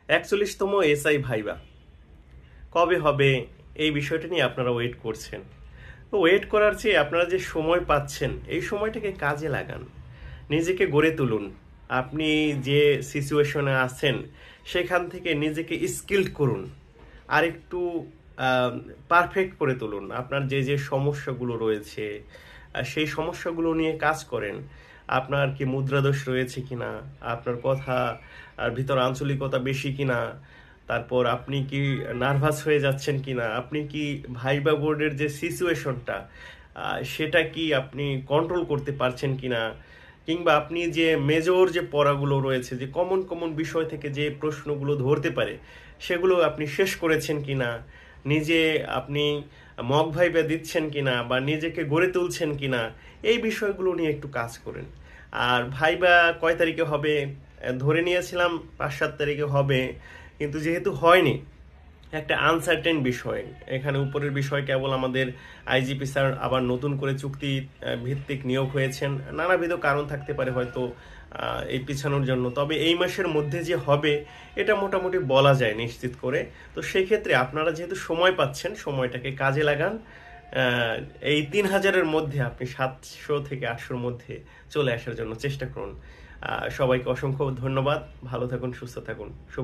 41তম SI viva কবে হবে এই বিষয়টা নিয়ে আপনারা ওয়েট করছেন। তো ওয়েট করার চেয়ে আপনারা যে সময় পাচ্ছেন এই সময়টাকে কাজে লাগান, নিজেকে গড়ে তুলুন। আপনি যে সিচুয়েশনে আছেন সেখান থেকে নিজেকে স্কিলড করুন, আর একটু পারফেক্ট করে তুলুন। আপনার যে যে সমস্যাগুলো রয়েছে সেই সমস্যাগুলো নিয়ে কাজ করেন। আপনার কি মুদ্রাদোষ রয়েছে কিনা, আপনার কথা আর ভিতর আঞ্চলিকতা বেশি কিনা, তারপর আপনি কি নার্ভাস হয়ে যাচ্ছেন কিনা, আপনি কি ভাইবা বোর্ডের যে সিচুয়েশনটা সেটা কি আপনি কন্ট্রোল করতে পারছেন কিনা, কিংবা আপনি যে মেজর যে পড়াগুলো রয়েছে, যে কমন কমন বিষয় থেকে যে প্রশ্নগুলো ধরতে পারে সেগুলো আপনি শেষ করেছেন কিনা, নিজে আপনি মক ভাইবা দিচ্ছেন কিনা বা নিজেকে গড়ে তুলছেন কিনা, এই বিষয়গুলো নিয়ে একটু কাজ করেন। আর ভাইবা কয় তারিখে হবে ধরে নিয়েছিলাম 5-7 তারিখে হবে, কিন্তু যেহেতু হয়নি, একটা আনসার্টেন বিষয়। এখানে উপরের বিষয় কেবল আমাদের আইজিপি স্যার আবার নতুন করে চুক্তি ভিত্তিক নিয়োগ হয়েছেন, নানাবিধ কারণ থাকতে পারে হয়তো এই পিছানোর জন্য। তবে এই মাসের মধ্যে যে হবে এটা মোটামুটি বলা যায় নিশ্চিত করে। তো সেক্ষেত্রে আপনারা যেহেতু সময় পাচ্ছেন, সময়টাকে কাজে লাগান। এই 3000-এর মধ্যে আপনি 700 থেকে 800-র মধ্যে চলে আসার জন্য চেষ্টা করুন। সবাইকে অসংখ্য ধন্যবাদ। ভালো থাকুন, সুস্থ থাকুন।